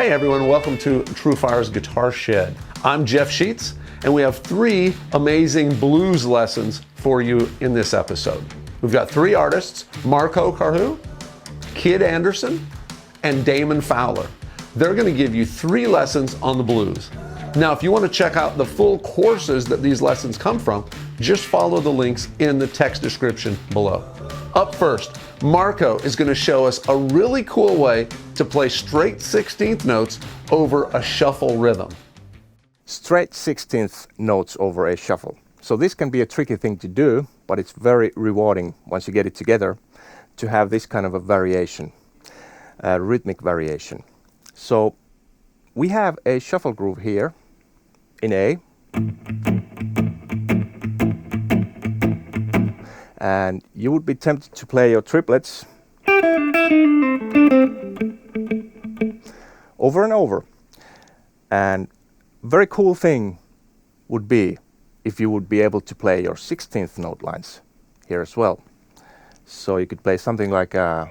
Hey everyone, welcome to TrueFire's Guitar Shed. I'm Jeff Sheets, and we have 3 amazing blues lessons for you in this episode. We've got 3 artists, Marco Carhu, Kid Anderson, and Damon Fowler. They're going to give you 3 lessons on the blues. Now, if you want to check out the full courses that these lessons come from, just follow the links in the text description below. Up first, Marco is going to show us a really cool way to play straight 16th notes over a shuffle rhythm. Straight 16th notes over a shuffle. So this can be a tricky thing to do, but it's very rewarding once you get it together to have this kind of a variation, rhythmic variation. So we have a shuffle groove here in A. And you would be tempted to play your triplets over and over. And very cool thing would be if you would be able to play your 16th note lines here as well. So you could play something like a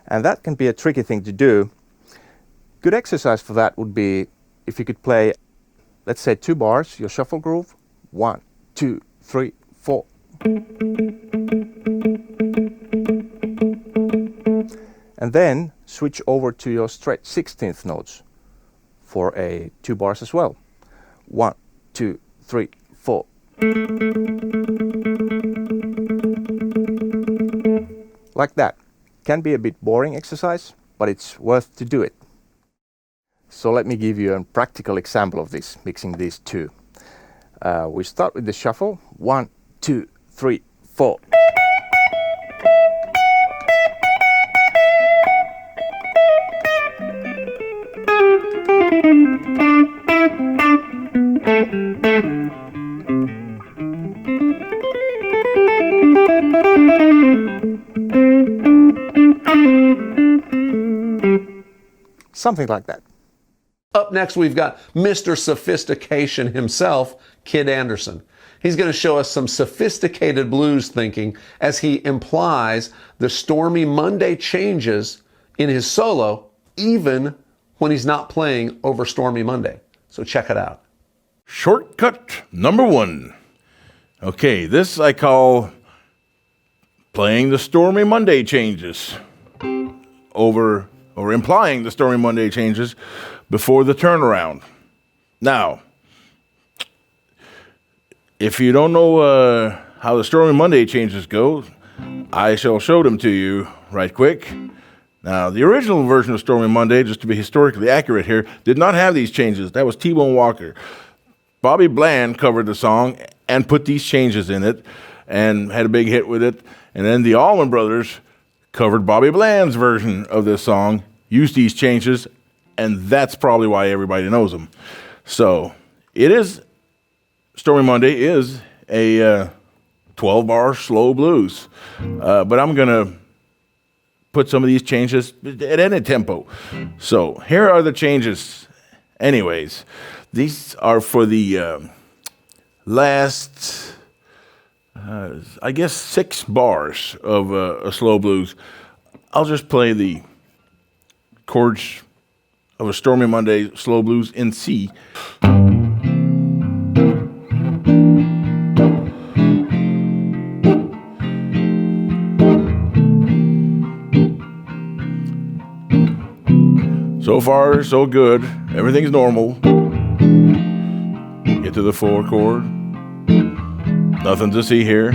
and that can be a tricky thing to do. Good exercise for that would be if you could play, let's say 2 bars, your shuffle groove, 1, 2, 3, 4. And then switch over to your straight 16th notes for a 2 bars as well. 1, 2, 3, 4. Like that. Can be a bit boring exercise, but it's worth to do it. So let me give you a practical example of this, mixing these 2. We start with the shuffle. 1, 2, 3, 4. Something like that. Up next, we've got Mr. Sophistication himself, Kid Anderson. He's going to show us some sophisticated blues thinking as he implies the Stormy Monday changes in his solo, even when he's not playing over Stormy Monday. So check it out. Shortcut number 1. Okay, this I call playing the Stormy Monday changes over, or implying the Stormy Monday changes before the turnaround. Now, if you don't know how the Stormy Monday changes go, I shall show them to you right quick. Now, the original version of Stormy Monday, just to be historically accurate here, did not have these changes. That was T-Bone Walker. Bobby Bland covered the song and put these changes in it and had a big hit with it. And then the Allman Brothers covered Bobby Bland's version of this song, used these changes, and that's probably why everybody knows them. So it is, Stormy Monday is a 12-bar slow blues. But I'm going to put some of these changes at any tempo. So here are the changes. Anyways, these are for the last, I guess, 6 bars of a slow blues. I'll just play the chords of a Stormy Monday slow blues in C. So far, so good. Everything's normal. Get to the 4 chord. Nothing to see here.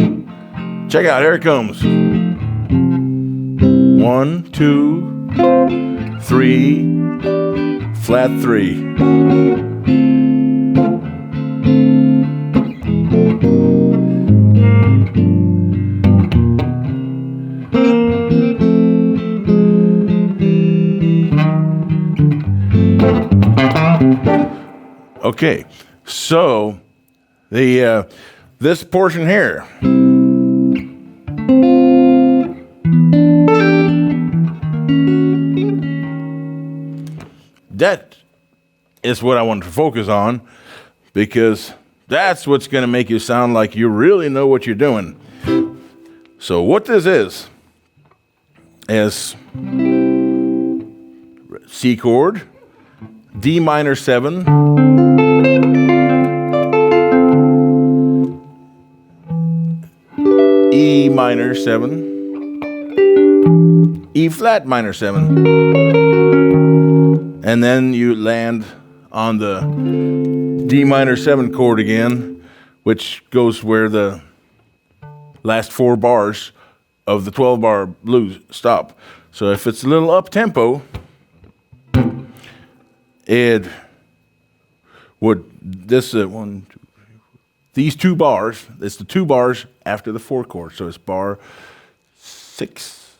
Check out, here it comes. 1, 2, 3, flat 3. Okay, so the this portion here. That is what I want to focus on, because That's what's going to make you sound like you really know what you're doing. So what this is C chord, D minor 7, E minor 7, E flat minor 7, and then you land on the D minor 7 chord again, which goes where the last 4 bars of the 12-bar blues stop. So if it's a little up-tempo, it would, these 2 bars, it's the 2 bars after the 4 chord. So it's bar 6,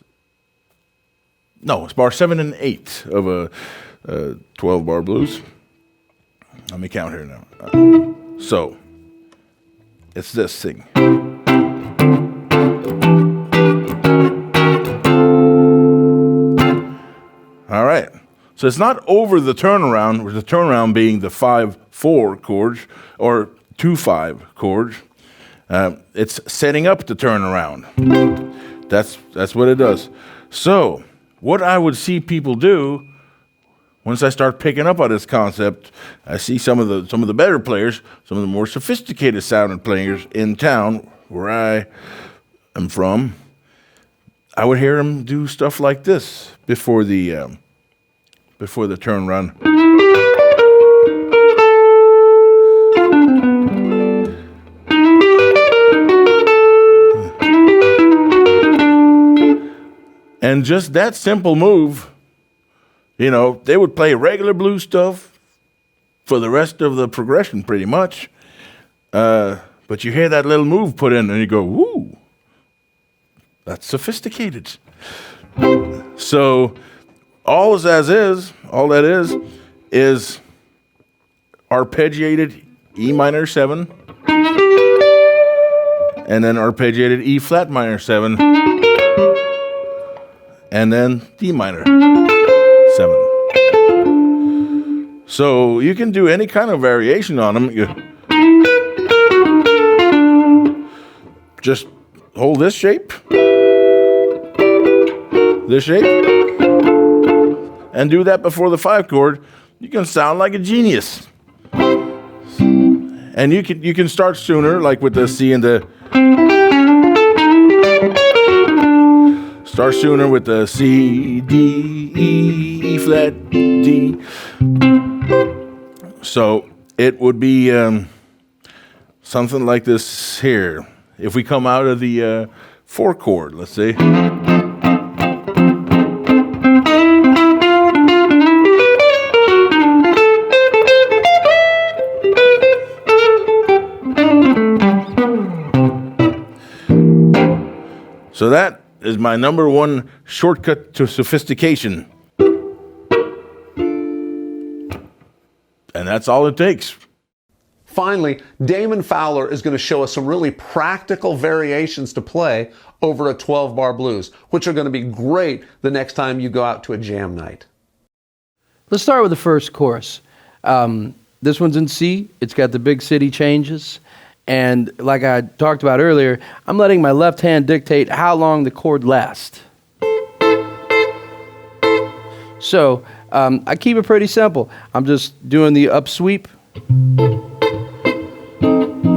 no, it's bar 7 and 8 of a 12-bar blues. Let me count here now. So it's this thing. All right. So it's not over the turnaround, with the turnaround being the 5-4 chords or 2-5 chords. It's setting up the turnaround. That's what it does. So what I would see people do once I start picking up on this concept, I see some of the better players, some of the more sophisticated sounding players in town where I am from. I would hear them do stuff like this before the turn run. And just that simple move, you know, they would play regular blues stuff for the rest of the progression pretty much. But you hear that little move put in and you go, woo, that's sophisticated. So all that is arpeggiated E minor 7 and then arpeggiated E flat minor 7 and then D minor 7. So you can do any kind of variation on them. You just hold this shape, and do that before the 5 chord. You can sound like a genius. And you can start sooner, like with the C and the. Start sooner with the C, D, E, E flat, D. So it would be something like this here. If we come out of the 4 chord, let's see. So that is my number one shortcut to sophistication. And that's all it takes. Finally, Damon Fowler is going to show us some really practical variations to play over a 12-bar blues, which are going to be great the next time you go out to a jam night. Let's start with the first chorus. This one's in C. It's got the big city changes. And like I talked about earlier, I'm letting my left hand dictate how long the chord lasts. So I keep it pretty simple. I'm just doing the up sweep.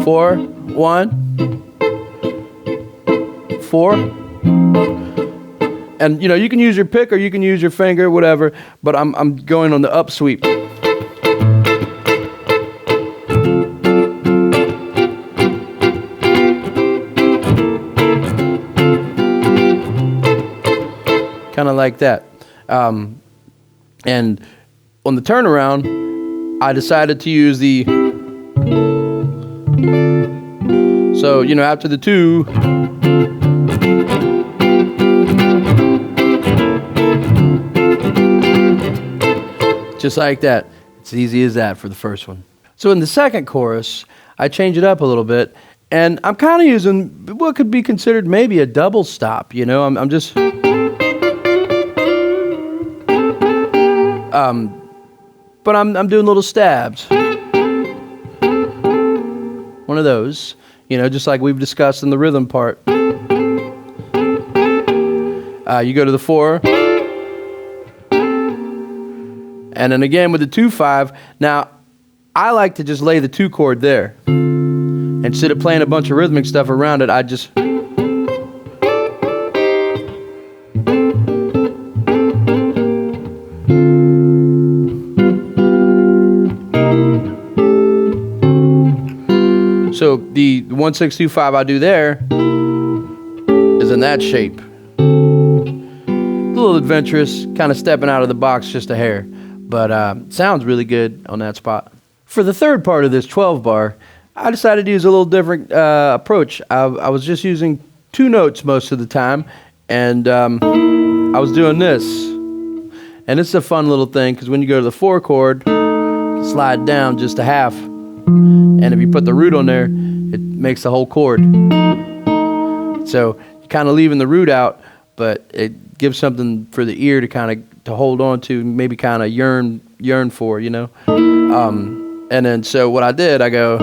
4, 1, 4. And you know, you can use your pick or you can use your finger, whatever, but I'm going on the up sweep. Kind of like that. And on the turnaround, I decided to use the, so, you know, after the 2, just like that. It's easy as that for the first one. So in the second chorus, I change it up a little bit, and I'm kind of using what could be considered maybe a double stop, you know, I'm just... but I'm doing little stabs. one of those, you know, just like we've discussed in the rhythm part. You go to the 4. And then again with the 2-5. Now, I like to just lay the 2 chord there. Instead of playing a bunch of rhythmic stuff around it, I just... So the 1-6-2-5 I do there is in that shape. A little adventurous, kind of stepping out of the box just a hair, but sounds really good on that spot. For the third part of this 12 bar, I decided to use a little different approach. I was just using 2 notes most of the time, and I was doing this. And it's a fun little thing, because when you go to the 4 chord, slide down just a half. And if you put the root on there, it makes the whole chord. So you're kind of leaving the root out, but it gives something for the ear to kind of to hold on to, maybe kind of yearn for, you know. And then so what I did, I go.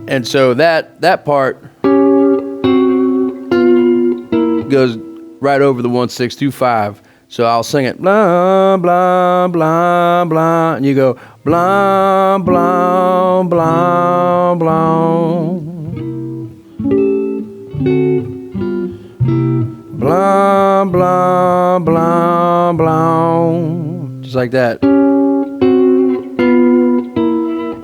And so that part goes right over the 1-6-2-5. So I'll sing it blah blah blah blah, and you go blah blah blah blah blah blah blah blah, just like that.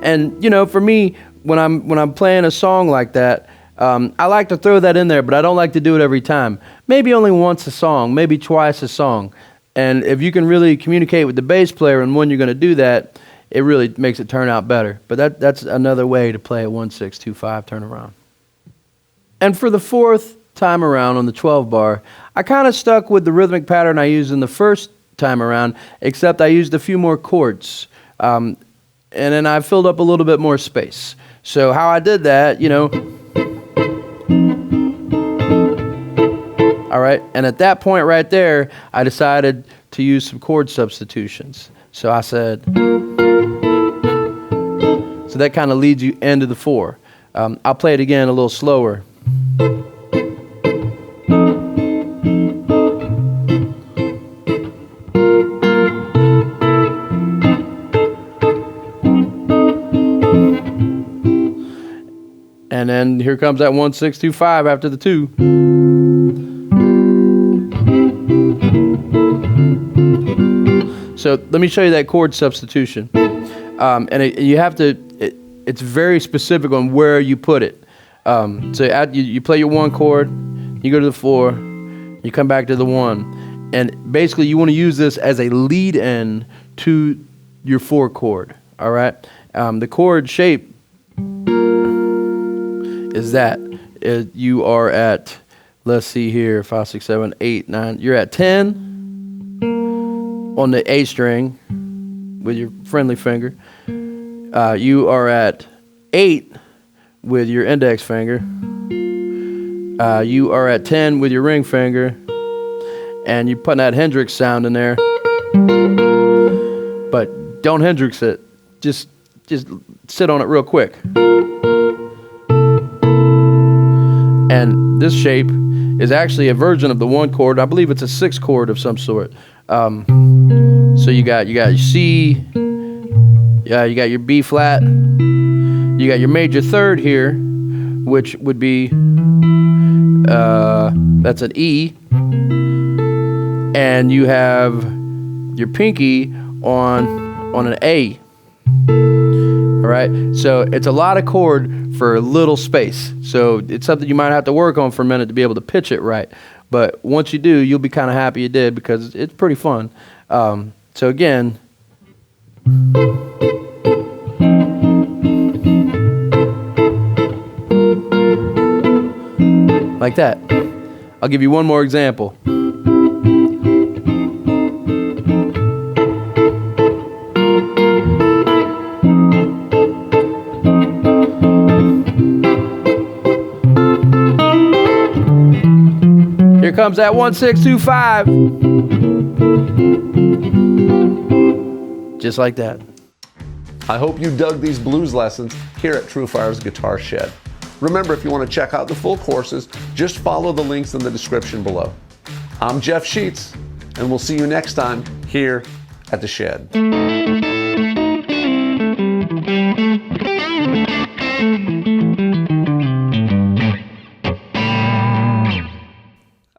And you know, for me, when I'm playing a song like that, I like to throw that in there, but I don't like to do it every time. Maybe only once a song, maybe twice a song. And if you can really communicate with the bass player and when you're going to do that, it really makes it turn out better. But that's another way to play a 1-6-2-5 turnaround. And for the 4th time around on the 12 bar, I kind of stuck with the rhythmic pattern I used in the first time around, except I used a few more chords. And then I filled up a little bit more space. So how I did that, you know. All right, and at that point right there, I decided to use some chord substitutions. So I said, so that kind of leads you into the 4. I'll play it again a little slower. And then here comes that 1-6-2-5 after the 2. So let me show you that chord substitution. You have to, it's very specific on where you put it. So you play your 1 chord, you go to the 4, you come back to the 1. And basically you want to use this as a lead in to your 4 chord. All right. The chord shape is that you are at, let's see here, 5, 6, 7, 8, 9. You're at 10 on the A string with your friendly finger. You are at 8 with your index finger. You are at 10 with your ring finger, and you're putting that Hendrix sound in there. But don't Hendrix it. Just sit on it real quick. And this shape is actually a version of the 1 chord. I believe it's a 6 chord of some sort. So you got your C, yeah, you got your B flat, you got your major 3rd here, which would be that's an E, and you have your pinky on an A. All right, so it's a lot of chord for a little space. So it's something you might have to work on for a minute to be able to pitch it right. But once you do, you'll be kind of happy you did, because it's pretty fun. So again, like that. I'll give you one more example. comes that 1625. Just like that. I hope you dug these blues lessons here at TrueFire's Guitar Shed. Remember, if you want to check out the full courses, just follow the links in the description below. I'm Jeff Sheets, and we'll see you next time here at the Shed.